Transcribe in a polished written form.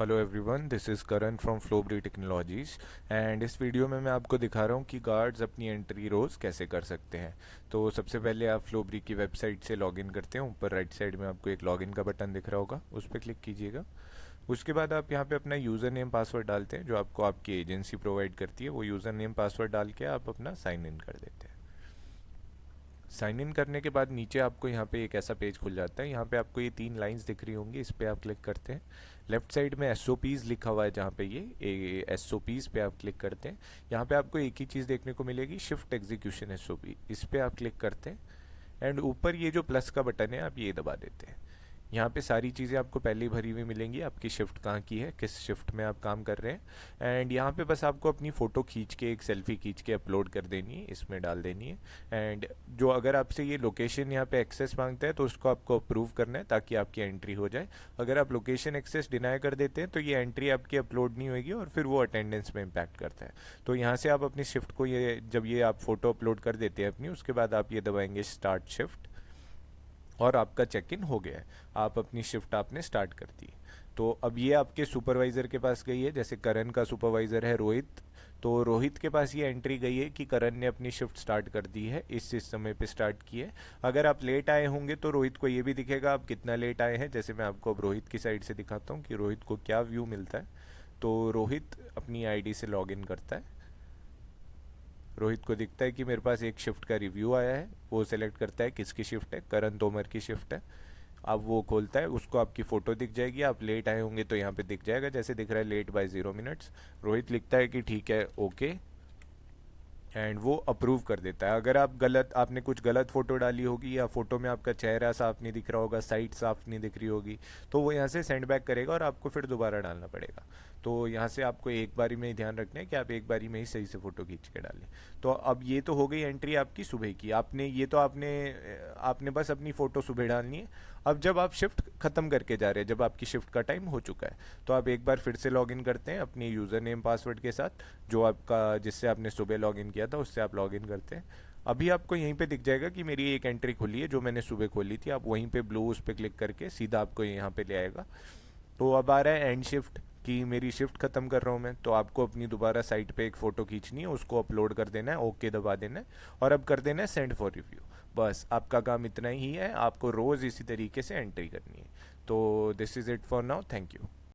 Hello everyone, this is Karan from Flobry Technologies and इस video में मैं आपको दिखा रहा हूँ कि गार्ड्स अपनी एंट्री रोज़ कैसे कर सकते हैं। तो सबसे पहले आप फ्लोब्री की वेबसाइट से लॉगिन करते हैं। ऊपर राइट साइड में आपको एक लॉगिन का बटन दिख रहा होगा, उस पर क्लिक कीजिएगा। उसके बाद आप यहाँ पे अपना यूज़र नेम पासवर्ड डालते हैं जो आपको आपकी एजेंसी प्रोवाइड करती है। वो यूज़र नेम पासवर्ड डाल के आप अपना साइन इन कर देते हैं। साइन इन करने के बाद नीचे आपको यहाँ पे एक ऐसा पेज खुल जाता है। यहाँ पे आपको ये 3 लाइंस दिख रही होंगी, इस पर आप क्लिक करते हैं। लेफ्ट साइड में एसओपीज़ लिखा हुआ है, जहाँ पे ये एसओपीज़ पे आप क्लिक करते हैं। यहाँ पे आपको एक ही चीज़ देखने को मिलेगी, शिफ्ट एग्जीक्यूशन एसओपी, इस पर आप क्लिक करते हैं। एंड ऊपर ये जो प्लस का बटन है आप ये दबा देते हैं। यहाँ पे सारी चीज़ें आपको पहले ही भरी हुई मिलेंगी, आपकी शिफ्ट कहाँ की है, किस शिफ्ट में आप काम कर रहे हैं। एंड यहाँ पे बस आपको अपनी फ़ोटो खींच के, एक सेल्फी खींच के अपलोड कर देनी है, इसमें डाल देनी है। एंड जो अगर आपसे ये लोकेशन यहाँ पे एक्सेस मांगता है तो उसको आपको अप्रूव करना है ताकि आपकी एंट्री हो जाए। अगर आप लोकेशन एक्सेस डिनाई कर देते हैं तो ये एंट्री आपकी अपलोड नहीं होगी और फिर वो अटेंडेंस में इम्पैक्ट करता है। तो यहाँ से आप अपनी शिफ्ट को, ये जब ये आप फ़ोटो अपलोड कर देते हैं अपनी, उसके बाद आप ये दबाएंगे स्टार्ट शिफ्ट और आपका चेक इन हो गया है। आप अपनी शिफ्ट आपने स्टार्ट कर दी। तो अब ये आपके सुपरवाइज़र के पास गई है। जैसे करण का सुपरवाइज़र है रोहित, तो रोहित के पास ये एंट्री गई है कि करण ने अपनी शिफ्ट स्टार्ट कर दी है, इस समय पे स्टार्ट की है। अगर आप लेट आए होंगे तो रोहित को ये भी दिखेगा आप कितना लेट आए हैं। जैसे मैं आपको अब रोहित की साइड से दिखाता हूँ कि रोहित को क्या व्यू मिलता है। तो रोहित अपनी आईडी से लॉगिन करता है। रोहित को दिखता है कि मेरे पास एक शिफ्ट का रिव्यू आया है। वो सेलेक्ट करता है किसकी शिफ्ट है, करण तोमर की शिफ्ट है। अब वो खोलता है, उसको आपकी फ़ोटो दिख जाएगी। आप लेट आए होंगे तो यहाँ पे दिख जाएगा, जैसे दिख रहा है लेट बाय 0 मिनट्स। रोहित लिखता है कि ठीक है, ओके, एंड वो अप्रूव कर देता है। अगर आपने कुछ गलत फ़ोटो डाली होगी या फ़ोटो में आपका चेहरा साफ नहीं दिख रहा होगा, साइट साफ नहीं दिख रही होगी, तो वो यहाँ से सेंड बैक करेगा और आपको फिर दोबारा डालना पड़ेगा। तो यहाँ से आपको एक बारी में ही ध्यान रखना है कि आप एक बारी में ही सही से फ़ोटो खींच के डालें। तो अब ये तो हो गई एंट्री आपकी सुबह की। आपने बस अपनी फ़ोटो सुबह डालनी है। अब जब आप शिफ्ट ख़त्म करके जा रहे हैं, जब आपकी शिफ्ट का टाइम हो चुका है, तो आप एक बार फिर से लॉगिन करते हैं अपने यूज़र नेम पासवर्ड के साथ, जो आपका जिससे आपने सुबह लॉगिन किया था उससे आप लॉगिन करते हैं। अभी आपको यहीं पे दिख जाएगा कि मेरी एक एंट्री खुली है जो मैंने सुबह खोली थी। आप वहीं पे ब्लू उस पर क्लिक करके सीधा आपको यहाँ पे ले आएगा। तो अब आ रहा है एंड शिफ्ट कि मेरी शिफ्ट ख़त्म कर रहा हूँ मैं, तो आपको अपनी दोबारा साइट पे एक फ़ोटो खींचनी है, उसको अपलोड कर देना है, ओके दबा देना है और अब कर देना है सेंड फॉर रिव्यू। बस आपका काम इतना ही है, आपको रोज़ इसी तरीके से एंट्री करनी है। तो this is it for now, thank you.